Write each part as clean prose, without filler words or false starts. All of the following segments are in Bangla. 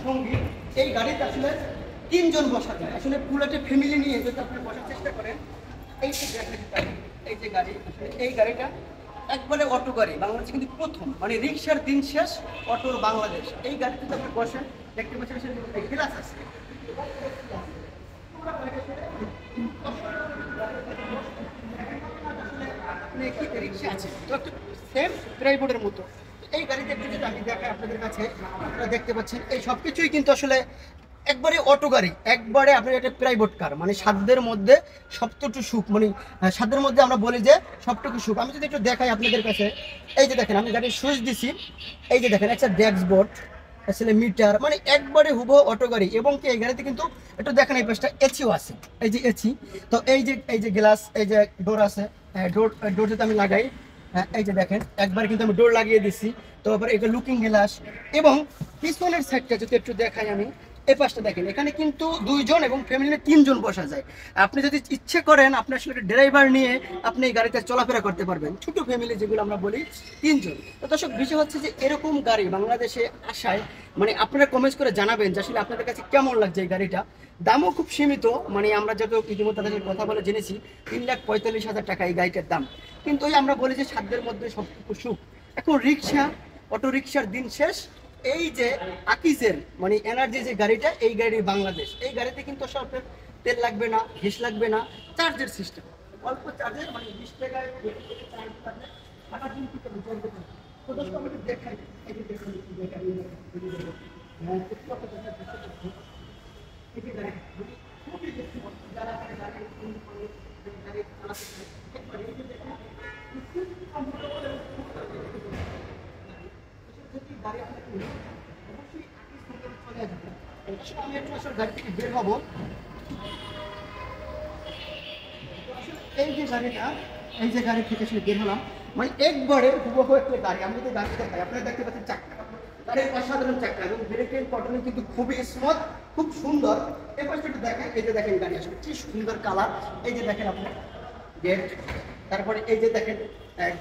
সঙ্গী। এই গাড়িতে আসলে ৩ জন বসা যায়। আসলে পুরো একটা ফ্যামিলি নিয়ে যদি আপনি বসার চেষ্টা করেন, এই যে গাড়ি, এই যে গাড়ি, এই গাড়িটা একবারে অটো গাড়ি বাংলাদেশে কিন্তু প্রথম, মানে রিক্সার দিন শেষ, অটোর বাংলাদেশ। এই গাড়িতে যদি আপনি বসেন, দেখতে পাচ্ছেন গ্লাস আছে। রিক্সা আছে তো একটু সেম ড্রাইভারের মতো। এই গাড়িতে একটু যদি আমি দেখাই আপনাদের কাছে, আপনারা দেখতে পাচ্ছেন এই সব কিছুই কিন্তু আসলে একবারে অটো গাড়ি, একবারে আপনার একটা প্রাইভেট কার, মানে সাধ্যের মধ্যে সবটুকু সুখ, মানে সাধ্যের মধ্যে আমরা বলি যে সবটুকু সুখ। আমি যদি একটু দেখাই আপনাদের কাছে, এই যে দেখেন আমি গাড়ির সুইচ দিছি, এই যে দেখেন একটা ড্যাশবোর্ড, আসলে মিটার, মানে একবারে হুবহু অটো গাড়ি। এবং কি এই গাড়িতে কিন্তু একটু দেখেন এই পাশটা এসিও আছে, এই যে এসি। তো এই যে গ্লাস, এই যে ডোর আছে, ডোর যদি আমি লাগাই, এই যে দেখেন একবার কিন্তু আমি ডোর লাগিয়ে দিচ্ছি। তো আবার এটা লুকিং গ্লাস। এবং পিছনের সাইডটা যদি একটু দেখাই আমি, এই পাশটা দেখেন, এখানে কিন্তু 2 জন এবং ফ্যামিলিতে 3 জন বসা যায়। আপনি যদি ইচ্ছে করেন আপনি আসলে ড্রাইভার নিয়ে আপনি এই গাড়িতে চলাফেরা করতে পারবেন, ছোট ফ্যামিলি যেগুলো আমরা বলি 3 জন। তো দর্শক, বিষয় হচ্ছে যে এরকম গাড়ি বাংলাদেশে আসায় মানে আপনারা কমেন্টস করে জানাবেন যে আসলে আপনাদের কাছে কেমন লাগছে এই গাড়িটা। দামও খুব সীমিত, মানে আমরা যত ইতিমধ্যে তাদের কথা বলে জেনেছি 3,45,000 টাকা এই গাড়িটার দাম। কিন্তু ওই আমরা বলি যে সাধ্যের মধ্যে সবটুকু সুখ। এখন রিক্সা, অটো রিক্সার দিন শেষ। এই যে আকিজের মানে এনার্জি যে গাড়িটা, এই গাড়ি বাংলাদেশ, এই গাড়িতে কিন্তু সব তেল লাগবে না, ঘিস লাগবে না, চার্জের সিস্টেম অল্প চার্জে, মানে 20 টাকায় চার্জ থাকবে, সারা দিন কিন্তু চলতে থাকবে। তো দর্শক আমি একটু দেখাই, এই যে দেখুন, এই যে গাড়ি খুবই বেশি যারা গাড়ি চালাতে একবার এই যে দেখেন গাড়ি আপনাকে অবশ্যই চলে আসবে। আমি একটু আসলে গাড়ি থেকে বের হবো। এই যে গাড়িটা, এই যে গাড়ি থেকে আসলে বের হলাম, মানে একবারে হুবহু একটা গাড়ি। আমি যদি গাড়ি দেখাই, আপনারা দেখতে পাচ্ছেন চাকা, গাড়ির অসাধারণ চাকা এবং ব্রেকের কটনে কিন্তু খুবই স্মুথ, খুব সুন্দর। এই পাশে একটু দেখেন, এই যে দেখেন গাড়ি আসলে কি সুন্দর কালার। এই যে দেখেন আপনি গেট, তারপরে এই যে দেখেন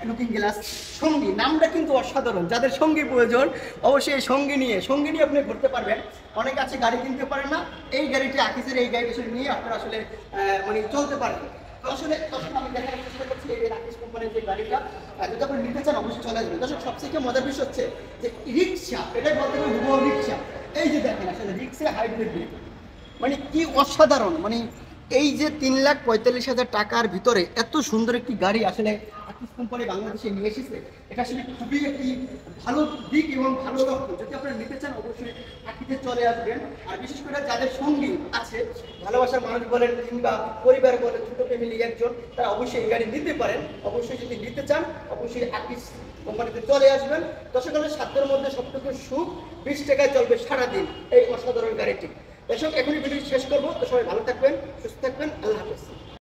লুকিং গ্লাস। সঙ্গী নামটা কিন্তু অসাধারণ, যাদের সঙ্গী প্রয়োজন অবশ্যই এই সঙ্গী নিয়ে আপনি ঘুরতে পারবেন। অনেকে আছে গাড়ি কিনতে পারেন না, এই গাড়িটি আকিজের এই গাড়ি নিয়ে আপনারা আসলে মানে চলতে পারবেন। আসলে আমি দেখার চেষ্টা করছি এই রাকেশ কোম্পানির যে গাড়িটা, যদি আপনি নিতে চান অবশ্যই চলে আসবেন। দর্শক, সবথেকে মজার বিষয় হচ্ছে যে রিক্সা, এটাই বলতে গেলে হুবহু রিক্সা। এই যে দেখেন আসলে রিক্সা হাইব্রিড, মানে কি অসাধারণ। মানে এই যে 3,45,000 টাকার ভিতরে এত সুন্দর একটি গাড়ি আসলে আকিজ কোম্পানি বাংলাদেশে নিয়ে এসেছে, এটা আসলে খুবই একটি ভালো দিক এবং ভালো লক্ষ্য। যদি আপনারা নিতে চান অবশ্যই আকিজে চলে আসবেন। আর বিশেষ করে যাদের সঙ্গী আছে, ভালোবাসার মানুষ বলেন কিংবা পরিবার বলেন, ছোট ফ্যামিলি একজন, তারা অবশ্যই এই গাড়ি নিতে পারেন। অবশ্যই যদি নিতে চান অবশ্যই আকিজ কোম্পানিতে চলে আসবেন। দর্শকের সাধ্যের মধ্যে সবটুকু সুখ, 20 টাকায় চলবে সারাদিন এই অসাধারণ গাড়িটি। দর্শক, এখনই ভিডিও শেষ করবো। তো সবাই ভালো থাকবেন, সুস্থ থাকবেন, আল্লাহ হাফেজ।